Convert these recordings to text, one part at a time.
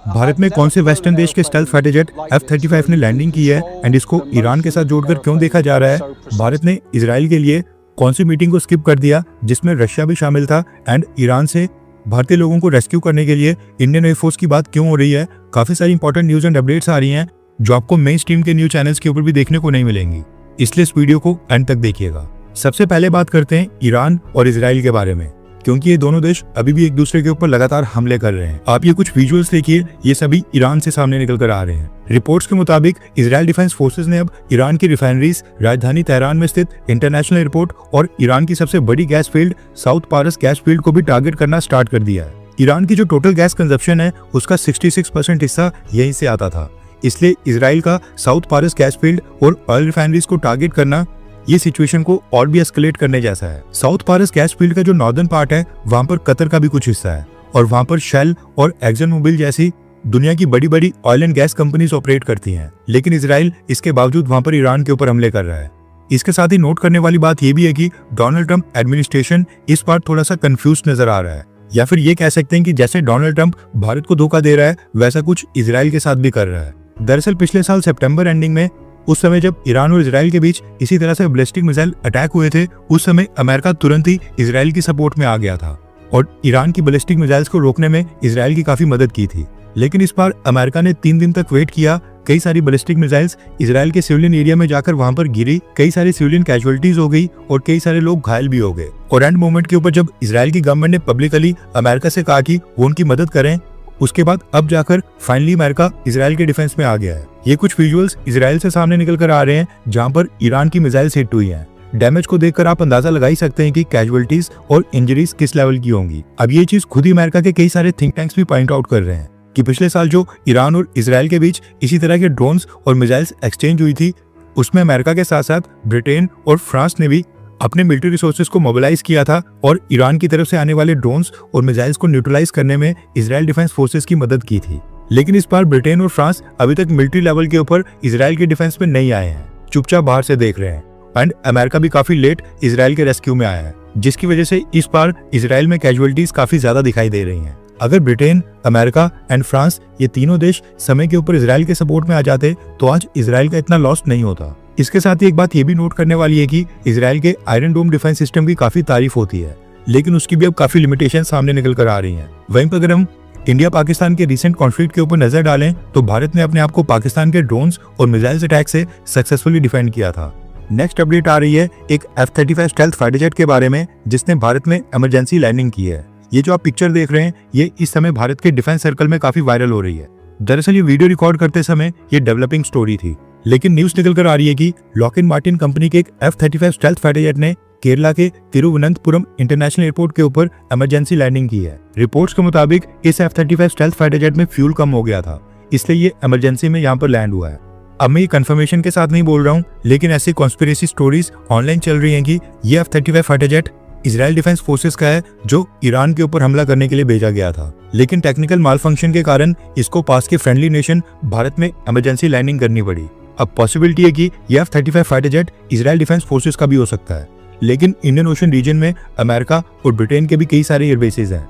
भारत में कौन से वेस्टर्न देश के स्टेल्थ फाइटर जेट F-35 ने लैंडिंग की है एंड इसको ईरान के साथ जोड़कर क्यों देखा जा रहा है? भारत ने इजराइल के लिए कौन सी मीटिंग को स्किप कर दिया जिसमें रशिया भी शामिल था एंड ईरान से भारतीय लोगों को रेस्क्यू करने के लिए इंडियन एयरफोर्स की बात क्यों हो रही है? काफी सारी इंपॉर्टेंट न्यूज एंड अपडेट्स आ रही हैं जो आपको मेन स्ट्रीम के न्यूज चैनल्स के ऊपर भी देखने को नहीं मिलेंगी, इसलिए इस वीडियो को एंड तक देखिएगा। सबसे पहले बात करते हैं ईरान और इजराइल के बारे में, क्योंकि ये दोनों देश अभी भी एक दूसरे के ऊपर लगातार हमले कर रहे हैं। आप ये कुछ विजुअल्स देखिए, ये सभी ईरान से सामने निकल कर आ रहे हैं। रिपोर्ट्स के मुताबिक इजराइल डिफेंस फोर्सेस ने अब ईरान की रिफाइनरीज, राजधानी तेहरान में स्थित इंटरनेशनल एयरपोर्ट और ईरान की सबसे बड़ी गैस फील्ड साउथ पारस गैस फील्ड को भी टारगेट करना स्टार्ट कर दिया है। ईरान की जो टोटल गैस कंजप्शन है उसका 66% हिस्सा यहीं से आता था, इसलिए इजराइल का साउथ पारस गैस फील्ड और ऑयल रिफाइनरीज को टारगेट करना ये सिचुएशन को और भी एस्केलेट करने जैसा है। साउथ पारस गैस फील्ड का जो नॉर्दर्न पार्ट है वहां पर कतर का भी कुछ हिस्सा है और वहां पर शेल और एक्सन मोबिल जैसी दुनिया की बड़ी बड़ी oil and gas companies operate करती हैं, लेकिन इजराइल इसके बावजूद वहां पर ईरान के ऊपर हमले कर रहा है। इसके साथ ही नोट करने वाली बात यह भी है कि डोनाल्ड ट्रंप एडमिनिस्ट्रेशन इस बार थोड़ा सा कंफ्यूज नजर आ रहा है, या फिर ये कह सकते हैं कि जैसे डोनाल्ड ट्रंप भारत को धोखा दे रहा है वैसा कुछ इजराइल के साथ भी कर रहा है। दरअसल पिछले साल सितंबर एंडिंग में, उस समय जब ईरान और इजराइल के बीच इसी तरह से बैलिस्टिक मिसाइल अटैक हुए थे, उस समय अमेरिका तुरंत ही इजराइल की सपोर्ट में आ गया था और ईरान की बैलिस्टिक मिसाइल्स को रोकने में इजराइल की काफी मदद की थी। लेकिन इस बार अमेरिका ने 3 दिन तक वेट किया, कई सारी बैलिस्टिक मिसाइल्स इजराइल के सिविलियन एरिया में जाकर वहां पर गिरी, कई सारी सिविलियन कैजुअलिटीज हो गई और कई सारे लोग घायल भी हो गए। और एंड मोमेंट के ऊपर जब इजराइल की गवर्नमेंट ने पब्लिकली अमेरिका से कहा कि वो उनकी मदद करें, उसके बाद अब जाकर फाइनली अमेरिका इजराइल के डिफेंस में आ गया है। ये कुछ विजुअल्स इजराइल से सामने निकल कर आ रहे हैं जहां पर ईरान की मिसाइल्स हिट हुई हैं। डैमेज को देखकर आप अंदाजा लगा ही सकते हैं कि कैजुअलिटीज और इंजरीज किस लेवल की होंगी। अब ये चीज खुद ही अमेरिका के कई सारे थिंक टैंक्स भी पॉइंट आउट कर रहे हैं कि पिछले साल जो ईरान और इजराइल के बीच इसी तरह के ड्रोन्स और मिसाइल्स एक्सचेंज हुई थी, उसमें अमेरिका के साथ साथ ब्रिटेन और फ्रांस ने भी अपने मिलिट्री रिसोर्सेज को मोबिलाइज किया था और ईरान की तरफ से आने वाले ड्रोन्स और मिसाइल्स को न्यूट्रलाइज करने में इजराइल डिफेंस फोर्सेज की मदद की थी। लेकिन इस बार ब्रिटेन और फ्रांस अभी तक मिलिट्री लेवल के ऊपर इजराइल के डिफेंस में नहीं आए हैं, चुपचाप बाहर से देख रहे हैं। एंड अमेरिका भी काफी लेट इजराइल के रेस्क्यू में आया है, जिसकी वजह से इस बार इजराइल में कैजुअलिटीज काफी ज्यादा दिखाई दे रही हैं। अगर ब्रिटेन, अमेरिका एंड फ्रांस ये तीनों देश समय के ऊपर इजराइल के सपोर्ट में आ जाते तो आज इजराइल का इतना लॉस नहीं होता। इसके साथ ही एक बात ये भी नोट करने वाली है कि इजराइल के आयरन डोम डिफेंस सिस्टम की काफी तारीफ होती है, लेकिन उसकी भी अब काफी लिमिटेशन सामने निकल कर आ रही हैं। वहीं पर अगर हम इंडिया पाकिस्तान के रिसेंट कॉन्फ्लिक्ट के ऊपर नजर डालें तो भारत ने अपने आप को पाकिस्तान के ड्रोन्स और मिसाइल्स अटैक से सक्सेसफुली डिफेंड किया था। नेक्स्ट अपडेट आ रही है एक F-35 स्टेल्थ फाइटर जेट के बारे में जिसने भारत में इमरजेंसी लैंडिंग की है। ये जो आप पिक्चर देख रहे हैं ये इस समय भारत के डिफेंस सर्कल में काफी वायरल हो रही है। दरअसल ये वीडियो रिकॉर्ड करते समय ये डेवलपिंग स्टोरी थी, लेकिन न्यूज निकल कर आ रही है कि लॉकहीड मार्टिन कंपनी के एक F-35 स्टेल्थ फाइटर जेट ने केरला के तिरुवनंतपुरम इंटरनेशनल एयरपोर्ट के ऊपर इमरजेंसी लैंडिंग की है। रिपोर्ट्स के मुताबिक इस F-35 स्टेल्थ फाइटर जेट में फ्यूल कम हो गया था, इसलिए ये इमरजेंसी में यहाँ पर लैंड हुआ है। अब मैं ये कंफर्मेशन के साथ नहीं बोल रहा हूँ, लेकिन ऐसी कॉन्स्पिरेसी स्टोरीज ऑनलाइन चल रही हैं कि ये F-35 fighter jet Israel defence forces का है जो ईरान के ऊपर हमला करने के लिए भेजा गया था, लेकिन टेक्निकल माल फंक्शन के कारण इसको पास के फ्रेंडली नेशन भारत में इमरजेंसी लैंडिंग करनी पड़ी। अब पॉसिबिलिटी है कि ये F-35 fighter jet Israel defence forces का भी हो सकता है, लेकिन इंडियन ओशन रीजन में अमेरिका और ब्रिटेन के भी कई सारे एयरबेसेस हैं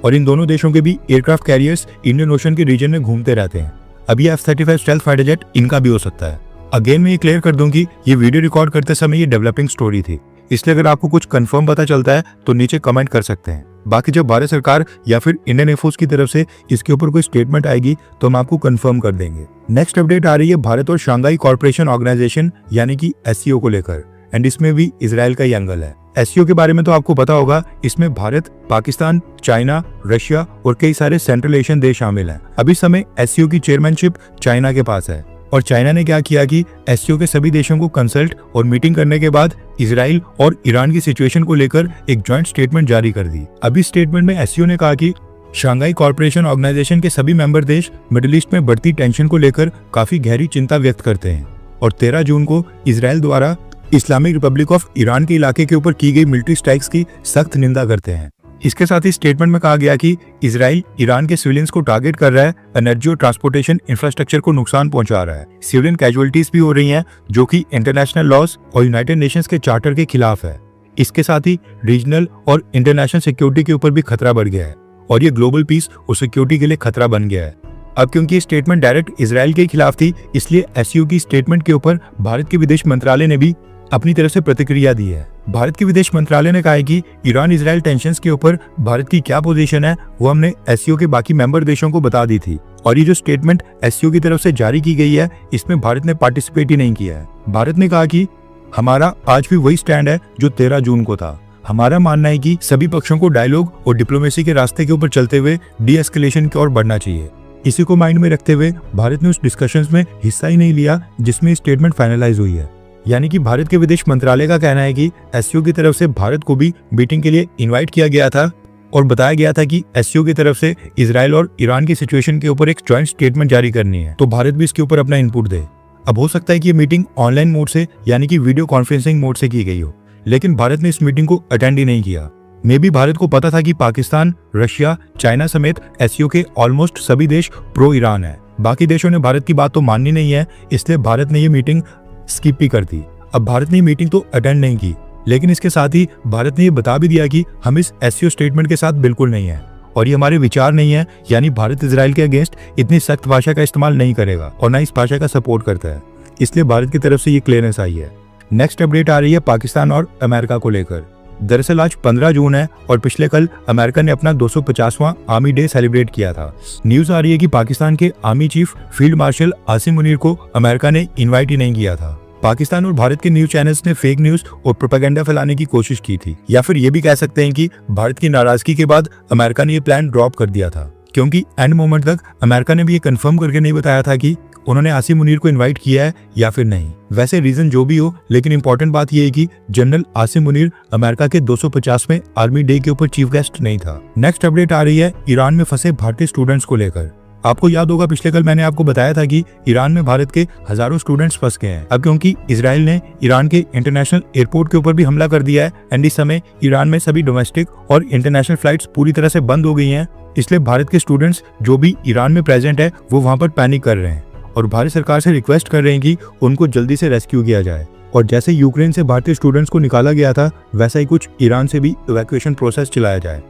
और इन दोनों देशों के भी एयरक्राफ्ट कैरियर्स इंडियन ओशन के रीजन में घूमते रहते हैं। अब ये F-35 स्टेल्थ फाइटर जेट इनका भी हो सकता है। अगेन मैं ये क्लियर कर दूं कि ये वीडियो रिकॉर्ड करते समय ये डेवलपिंग स्टोरी थी, इसलिए अगर आपको कुछ कंफर्म पता चलता है तो नीचे कमेंट कर सकते हैं। बाकी जब भारत सरकार या फिर इंडियन एयरफोर्स की तरफ से इसके ऊपर कोई स्टेटमेंट आएगी तो हम आपको कंफर्म कर देंगे। नेक्स्ट अपडेट आ रही है भारत और शंघाई कॉर्पोरेशन ऑर्गेनाइजेशन यानी कि SCO को लेकर, एंड इसमें भी इजराइल का ही एंगल है। SCO के बारे में तो आपको पता होगा, इसमें भारत, पाकिस्तान, चाइना, रशिया और कई सारे सेंट्रल एशियन देश शामिल हैं। अभी समय SCO की चेयरमैनशिप चाइना के पास है और चाइना ने क्या किया कि SCO के सभी देशों को कंसल्ट और मीटिंग करने के बाद इजराइल और ईरान की सिचुएशन को लेकर एक जॉइंट स्टेटमेंट जारी कर दी। अभी स्टेटमेंट में SCO ने कहा कि शंघाई कॉर्पोरेशन ऑर्गेनाइजेशन के सभी मेंबर देश मिडिल ईस्ट में बढ़ती टेंशन को लेकर काफी गहरी चिंता व्यक्त करते हैं और 13 जून को इजराइल द्वारा इस्लामिक रिपब्लिक ऑफ ईरान के इलाके के ऊपर की गई मिलिट्री स्ट्राइक्स की सख्त निंदा करते हैं। इसके साथ ही स्टेटमेंट में कहा गया कि इजराइल ईरान के सिविलियंस को टारगेट कर रहा है, एनर्जी और ट्रांसपोर्टेशन इंफ्रास्ट्रक्चर को नुकसान पहुंचा रहा है, सिविलियन कैजुअलिटीज भी हो रही हैं जो कि इंटरनेशनल लॉज और यूनाइटेड नेशंस के चार्टर के खिलाफ है। इसके साथ ही रीजनल और इंटरनेशनल सिक्योरिटी के ऊपर भी खतरा बढ़ गया है और ये ग्लोबल पीस और सिक्योरिटी के लिए खतरा बन गया है। अब क्योंकि ये स्टेटमेंट डायरेक्ट इजराइल के खिलाफ थी, इसलिए एससीओ की स्टेटमेंट के ऊपर भारत के विदेश मंत्रालय ने भी अपनी तरफ से प्रतिक्रिया दी है। भारत के विदेश मंत्रालय ने कहा है कि ईरान इजराइल टेंशंस के ऊपर भारत की क्या पोजीशन है वो हमने एससीओ के बाकी मेंबर देशों को बता दी थी, और ये जो स्टेटमेंट एससीओ की तरफ से जारी की गई है इसमें भारत ने पार्टिसिपेट ही नहीं किया है। भारत ने कहा कि हमारा आज भी वही स्टैंड है जो 13 जून को था। हमारा मानना है कि सभी पक्षों को डायलॉग और डिप्लोमेसी के रास्ते के ऊपर चलते हुए डी एस्केलेशन की ओर बढ़ना चाहिए। इसी को माइंड में रखते हुए भारत ने उस डिस्कशंस में हिस्सा ही नहीं लिया जिसमें स्टेटमेंट फाइनलाइज हुई है। यानी कि भारत के विदेश मंत्रालय का कहना है कि एससीओ की तरफ से भारत को भी मीटिंग के लिए इनवाइट किया गया था और बताया गया था कि एससीओ की तरफ से इजराइल और ईरान की सिचुएशन के ऊपर एक जॉइंट स्टेटमेंट जारी करनी है, तो भारत भी इसके ऊपर अपना इनपुट दे। अब हो सकता है कि ये मीटिंग ऑनलाइन मोड से यानी कि वीडियो कॉन्फ्रेंसिंग मोड से की गई हो, लेकिन भारत ने इस मीटिंग को अटेंड ही नहीं किया। मे बी भारत को पता था कि पाकिस्तान, रशिया, चाइना समेत एससीओ के ऑलमोस्ट सभी देश प्रो ईरान है। बाकी देशों ने भारत की बात तो माननी नहीं है, इसलिए भारत ने ये मीटिंग स्किप ही कर दी। अब भारत ने मीटिंग तो अटेंड नहीं की, लेकिन इसके साथ ही भारत ने ये बता भी दिया कि हम इस एससीओ स्टेटमेंट के साथ बिल्कुल नहीं है और ये हमारे विचार नहीं है, यानी भारत इजराइल के अगेंस्ट इतनी सख्त भाषा का इस्तेमाल नहीं करेगा और ना इस भाषा का सपोर्ट करता है। इसलिए भारत की तरफ से ये क्लियरेंस आई है। नेक्स्ट अपडेट आ रही है पाकिस्तान और अमेरिका को लेकर। दरअसल आज 15 जून है और पिछले कल अमेरिका ने अपना 250वां आर्मी डे सेलिब्रेट किया था। न्यूज आ रही है कि पाकिस्तान के army chief field marshal Asim Munir को अमेरिका ने इनवाइट ही नहीं किया था। पाकिस्तान और भारत के न्यूज चैनल्स ने फेक न्यूज और प्रोपेगेंडा फैलाने की कोशिश की थी, या फिर ये भी कह सकते हैं कि भारत की नाराजगी के बाद अमेरिका ने ये प्लान ड्रॉप कर दिया था, क्योंकि एंड मोमेंट तक अमेरिका ने भी ये कंफर्म करके नहीं बताया था कि उन्होंने आसिम मुनीर को इनवाइट किया है या फिर नहीं। वैसे रीजन जो भी हो, लेकिन इंपॉर्टेंट बात यह है कि जनरल आसिम मुनीर अमेरिका के 250वें आर्मी डे के ऊपर चीफ गेस्ट नहीं था। नेक्स्ट अपडेट आ रही है ईरान में फंसे भारतीय स्टूडेंट्स को लेकर। आपको याद होगा पिछले कल मैंने आपको बताया था कि ईरान में भारत के हजारों स्टूडेंट्स फंस गए हैं। अब क्योंकि इजराइल ने ईरान के इंटरनेशनल एयरपोर्ट के ऊपर भी हमला कर दिया है एंड इस समय ईरान में सभी डोमेस्टिक और इंटरनेशनल फ्लाइट्स पूरी तरह से बंद हो गई हैं, इसलिए भारत के स्टूडेंट्स जो भी ईरान में प्रेजेंट है वो वहां पर पैनिक कर रहे हैं और भारत सरकार से रिक्वेस्ट कर रहे हैं कि उनको जल्दी से रेस्क्यू किया जाए। और जैसे यूक्रेन से भारतीय स्टूडेंट्स को निकाला गया था, वैसा ही कुछ ईरान से भी इवैक्यूएशन प्रोसेस चलाया जाए।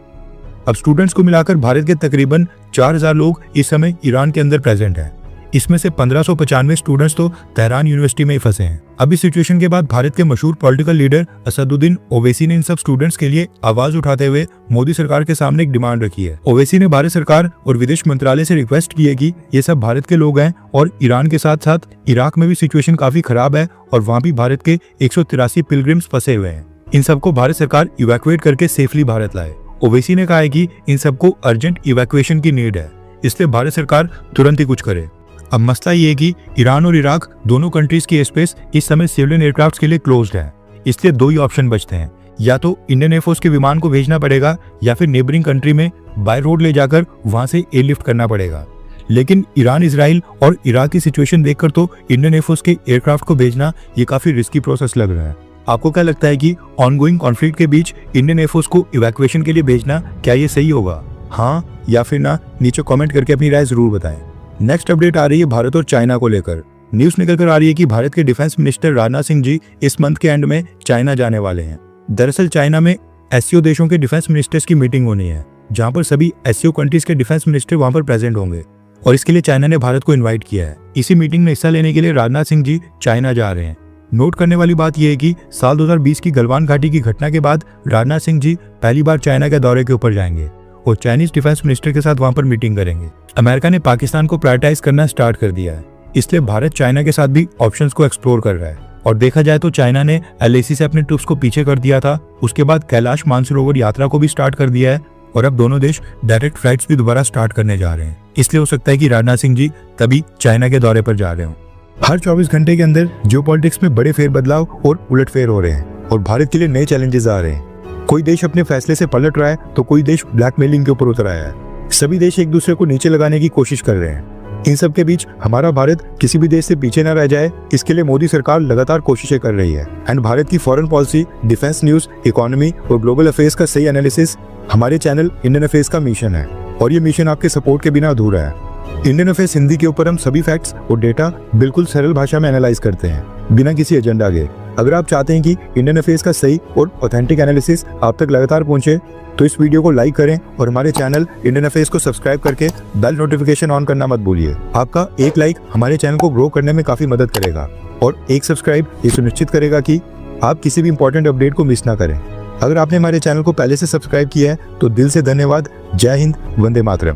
अब स्टूडेंट्स को मिलाकर भारत के तकरीबन 4000 लोग इस समय ईरान के अंदर प्रेजेंट हैं। इसमें से 1595 स्टूडेंट्स तो तेहरान यूनिवर्सिटी में ही फंसे हैं। अब इस सिचुएशन के बाद भारत के मशहूर पॉलिटिकल लीडर असदुद्दीन ओवैसी ने इन सब स्टूडेंट्स के लिए आवाज उठाते हुए मोदी सरकार के सामने एक डिमांड रखी है। ओवैसी ने भारत सरकार और विदेश मंत्रालय से रिक्वेस्ट की है कि ये सब भारत के लोग हैं और ईरान के साथ साथ इराक में भी सिचुएशन काफी खराब है और वहाँ भी भारत के 183 पिलग्रिम्स फंसे हुए हैं। इन सबको भारत सरकार इवैक्यूएट करके सेफली भारत लाए। ओवैसी ने कहा है कि इन सबको अर्जेंट इवैक्यूएशन की नीड है, इसलिए भारत सरकार तुरंत ही कुछ करे। अब मसला ये है कि ईरान और इराक दोनों कंट्रीज की स्पेस इस समय सिविलियन एयरक्राफ्ट के लिए क्लोज्ड है, इसलिए दो ही ऑप्शन बचते हैं, या तो इंडियन एयरफोर्स के विमान को भेजना पड़ेगा या फिर नेबरिंग कंट्री में बाय रोड ले जाकर वहां से एयरलिफ्ट करना पड़ेगा। लेकिन ईरान, इजराइल और इराक की सिचुएशन देखकर तो इंडियन एयरफोर्स के एयरक्राफ्ट को भेजना ये काफी रिस्की प्रोसेस लग रहा है। आपको क्या लगता है कि ऑनगोइंग कॉन्फ्लिक्ट के बीच इंडियन एयरफोर्स को इवैक्यूएशन के लिए भेजना क्या ये सही होगा? हाँ या फिर ना, नीचे कमेंट करके अपनी राय जरूर बताएं। नेक्स्ट अपडेट आ रही है भारत और चाइना को लेकर। न्यूज निकल कर आ रही है कि भारत के डिफेंस मिनिस्टर राजनाथ सिंह जी इस मंथ के एंड में चाइना जाने वाले हैं। दरअसल चाइना में एससीओ देशों के डिफेंस मिनिस्टर्स की मीटिंग होनी है, जहां पर सभी एससीओ कंट्रीज के डिफेंस मिनिस्टर वहां पर प्रेजेंट होंगे और इसके लिए चाइना ने भारत को इन्वाइट किया है। इसी मीटिंग में हिस्सा लेने के लिए राजनाथ सिंह जी चाइना जा रहे हैं। नोट करने वाली बात यह है कि साल 2020 की गलवान घाटी की घटना के बाद राजनाथ सिंह जी पहली बार चाइना के दौरे के ऊपर जाएंगे और चाइनीज डिफेंस मिनिस्टर के साथ वहां पर मीटिंग करेंगे। अमेरिका ने पाकिस्तान को प्रायोरिटाइज करना स्टार्ट कर दिया है, इसलिए भारत चाइना के साथ भी ऑप्शंस को एक्सप्लोर कर रहा है। और देखा जाए तो चाइना ने LAC से अपने ट्रूप्स को पीछे कर दिया था, उसके बाद कैलाश मानसरोवर यात्रा को भी स्टार्ट कर दिया है और अब दोनों देश डायरेक्ट फ्लाइट्स भी दोबारा स्टार्ट करने जा रहे हैं। इसलिए हो सकता है कि राजनाथ सिंह जी तभी चाइना के दौरे पर जा रहे हों। हर 24 घंटे के अंदर जियोपॉलिटिक्स में बड़े फेरबदलाव और उलटफेर हो रहे हैं और भारत के लिए नए चैलेंजेस आ रहे हैं। कोई देश अपने फैसले से पलट रहा है तो कोई देश ब्लैकमेलिंग के ऊपर उतर आया है। सभी देश एक दूसरे को नीचे लगाने की कोशिश कर रहे हैं। इन सब के बीच हमारा भारत किसी भी देश से पीछे न रह जाए, इसके लिए मोदी सरकार लगातार कोशिशें कर रही है। एंड भारत की foreign policy, defence news, economy और ग्लोबल अफेयर्स का सही एनालिसिस हमारे चैनल इंडियन अफेयर्स का मिशन है और ये मिशन आपके सपोर्ट के बिना अधूरा है। इंडियन अफेयर्स हिंदी के ऊपर हम सभी फैक्ट्स और डेटा बिल्कुल सरल भाषा में एनालाइज करते हैं, बिना किसी एजेंडा के। अगर आप चाहते हैं कि इंडियन अफेयर्स का सही और ऑथेंटिक एनालिसिस आप तक लगातार पहुंचे, तो इस वीडियो को लाइक करें और हमारे चैनल इंडियन अफेयर्स को सब्सक्राइब करके बेल नोटिफिकेशन ऑन करना मत भूलिए। आपका एक लाइक हमारे चैनल को ग्रो करने में काफ़ी मदद करेगा और एक सब्सक्राइब ये सुनिश्चित करेगा कि आप किसी भी इंपॉर्टेंट अपडेट को मिस ना करें। अगर आपने हमारे चैनल को पहले से सब्सक्राइब किया है तो दिल से धन्यवाद। जय हिंद, वंदे मातरम।